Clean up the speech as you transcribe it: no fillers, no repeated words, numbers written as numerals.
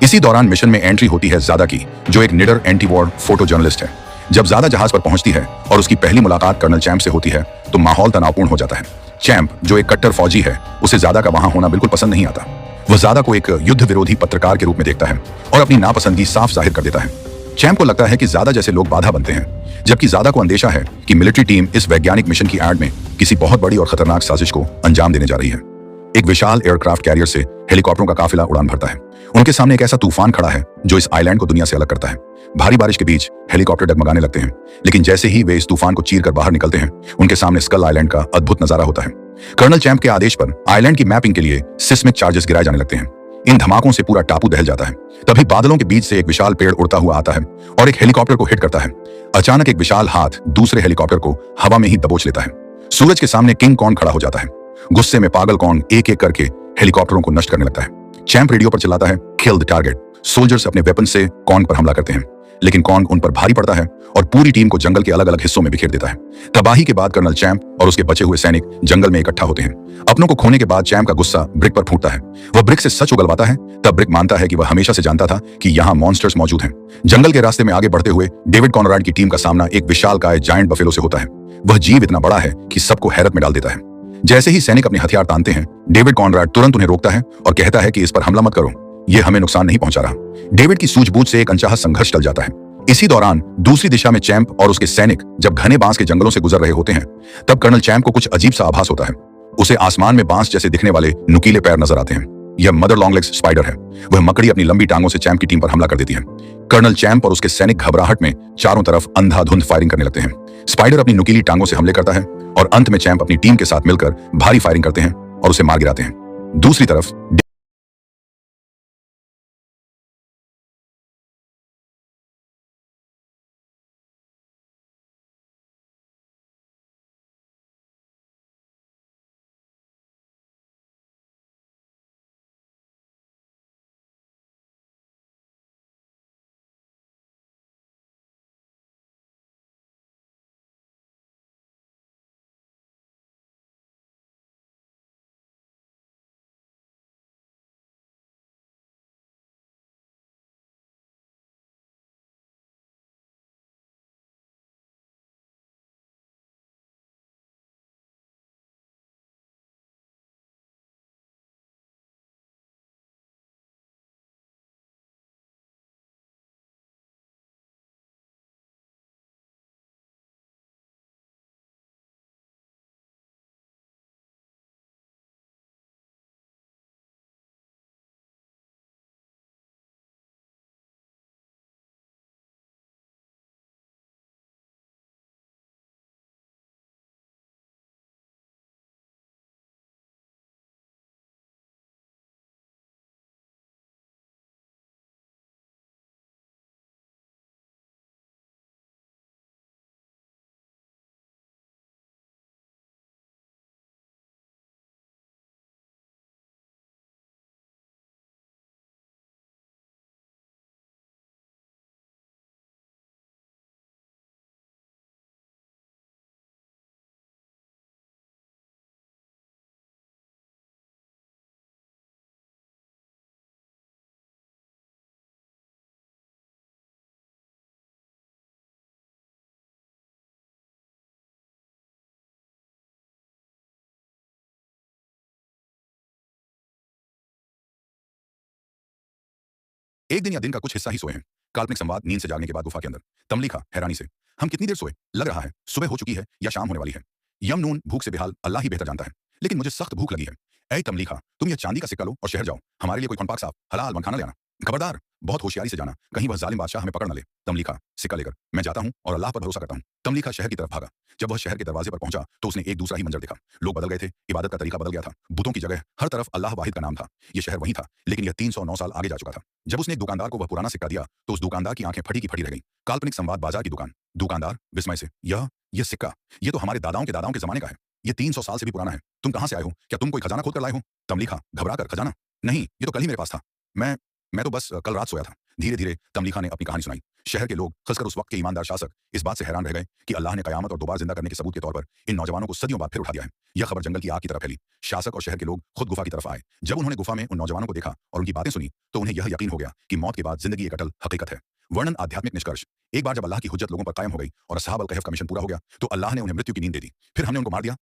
इसी दौरान मिशन में एंट्री होती है ज़ादा की, जो एक निडर एंटी वॉर फोटो जर्नलिस्ट है। जब ज़ादा जहाज पर पहुंचती है और उसकी पहली मुलाकात कर्नल चैंप से होती है तो माहौल तनावपूर्ण हो जाता है। चैंप, जो एक कट्टर फौजी है, उसे ज़ादा का वहां होना बिल्कुल पसंद नहीं आता। वह ज़ादा को एक युद्ध विरोधी पत्रकार के रूप में देखता है और अपनी नापसंदगी साफ जाहिर कर देता है। चैंप को लगता है कि ज़ादा जैसे लोग बाधा बनते हैं, जबकि ज़ादा को अंदेशा है कि मिलिट्री टीम इस वैज्ञानिक मिशन की एड में किसी बहुत बड़ी और खतरनाक साजिश को अंजाम देने जा रही है। एक विशाल एयरक्राफ्ट कैरियर से हेलीकॉप्टरों का काफिला उड़ान भरता है। उनके सामने एक ऐसा तूफान खड़ा है जो इस आइलैंड को दुनिया से अलग करता है। भारी बारिश के बीच हेलीकॉप्टर डगमगाने लगते हैं, लेकिन जैसे ही वे इस तूफान को चीर कर बाहर निकलते हैं, उनके सामने स्कल आइलैंड का अद्भुत नजारा होता है। कर्नल चैंप के आदेश पर आइलैंड की मैपिंग के लिए सिस्मिक चार्जेस गिराए जाने लगते हैं। इन धमाकों से पूरा टापू दहल जाता है। तभी बादलों के बीच से एक विशाल पेड़ उड़ता हुआ आता है और एक हेलीकॉप्टर को हिट करता है। अचानक एक विशाल हाथ दूसरे हेलीकॉप्टर को हवा में ही दबोच लेता है। सूरज के सामने किंग कॉन्ग खड़ा हो जाता है। गुस्से में पागल कॉन्ग एक एक करके हेलीकॉप्टरों को नष्ट करने लगता है। चैंप रेडियो पर चिल्लाता है, किल द टारगेट। सोल्जर्स अपने वेपन से कॉन्ग पर हमला करते हैं, लेकिन कॉन्ग उन पर भारी पड़ता है और पूरी टीम को जंगल के अलग अलग हिस्सों में बिखेर देता है। तबाही के बाद कर्नल चैंप और उसके बचे हुए सैनिक जंगल में इकट्ठा होते हैं। अपनों को खोने के बाद चैंप का गुस्सा ब्रिक पर फूटता है। वह ब्रिक से सच उगलवाता है। तब ब्रिक मानता है कि वह हमेशा से जानता था कि यहाँ मॉन्स्टर्स मौजूद हैं। जंगल के रास्ते में आगे बढ़ते हुए डेविड कॉनराड की टीम का सामना एक विशालकाय जायंट बफेलो से होता है। वह जीव इतना बड़ा है कि सबको हैरत में डाल देता है। जैसे ही सैनिक अपने हथियार तानते हैं, डेविड कॉनराड तुरंत उन्हें रोकता है और कहता है कि इस पर हमला मत करो, यह हमें नुकसान नहीं पहुंचा रहा। डेविड की सूझबूझ से एक अनचाहा संघर्ष टल जाता है। इसी दौरान दूसरी दिशा में चैंप और उसके सैनिक जब घने बांस के जंगलों से गुजर रहे होते हैं, तब कर्नल चैंप को कुछ अजीब सा आभास होता है। उसे आसमान में बांस जैसे दिखने वाले नुकीले पैर नजर आते हैं। यह मदर लॉन्गलेग्स स्पाइडर है। वह मकड़ी अपनी लंबी टांगों से चैंप की टीम पर हमला कर देती है। कर्नल चैंप और उसके सैनिक घबराहट में चारों तरफ अंधाधुंध फायरिंग करने लगते हैं। स्पाइडर अपनी नुकीली टांगों से हमले करता है और अंत में चैंप अपनी टीम के साथ मिलकर भारी फायरिंग करते हैं और उसे मार गिराते हैं। दूसरी तरफ एक दिन या दिन का कुछ हिस्सा ही सोए हैं। काल्पनिक संवाद नींद से जागने के बाद गुफा के अंदर। तमलीखा हैरानी से, हम कितनी देर सोए? लग रहा है सुबह हो चुकी है या शाम होने वाली है। यमनून भूख से बेहाल, अल्लाह ही बेहतर जानता है, लेकिन मुझे सख्त भूख लगी है। ऐ तमलीखा, तुम यह चांदी का सिक्का लो और शहर जाओ, हमारे लिए कोई कौन पाक साफ हलाल मखाना ले आना। खबरदार, बहुत होशियारी से जाना, कहीं वह जालिम बादशाह हमें पकड़ न ले। तमलीखा, सिक्का लेकर मैं जाता हूँ और अल्लाह पर भरोसा करता हूँ। तमलीखा शहर की तरफ भागा। जब वह शहर के दरवाजे पर पहुंचा तो उसने एक दूसरा ही मंजर देखा। लोग बदल गए थे, इबादत का तरीका बदल गया था। बुतों की जगह हर तरफ अल्लाह वाहिद का नाम था। यह शहर वही था, लेकिन यह 309 साल आगे जा चुका था। जब उसने एक दुकानदार को वह पुराना सिक्का दिया तो उस दुकानदार की आंखें फटी की फटी रह गईं। काल्पनिक संवाद बाजार की दुकान। दुकानदार विस्मय से, यह सिक्का, यह तो हमारे दादाओं के जमाने का है। यह 300 साल से भी पुराना है। तुम कहां से आए हो? क्या तुम कोई खजाना खोद कर लाए हो? तमलीखा घबरा कर, खजाना नहीं, ये तो कल ही मेरे पास था। मैं तो बस कल रात सोया था। धीरे धीरे तमलीखा ने अपनी कहानी सुनाई। शहर के लोग, खासकर उस वक्त के ईमानदार शासक, इस बात से हैरान रह गए कि अल्लाह ने कयामत और दोबारा जिंदा करने के सबूत के तौर पर इन नौजवानों को सदियों बाद फिर उठा दिया है। यह खबर जंगल की आग की तरफ फैली। शासक और शहर के लोग खुद गुफा की तरफ आए। जब उन्होंने गुफा में उन नौजवानों को देखा और उनकी बातें सुनी तो उन्हें यह यकीन हो गया कि मौत के बाद जिंदगी एक अटल हकीकत है। वर्णन आध्यात्मिक निष्कर्ष। एक बार जब अल्लाह की हुज्जत लोगों पर कायम हो गई और असहाब अल कहफ का मिशन पूरा हो गया तो अल्लाह ने उन्हें मृत्यु की नींद दे दी। फिर हमने उनको मार दिया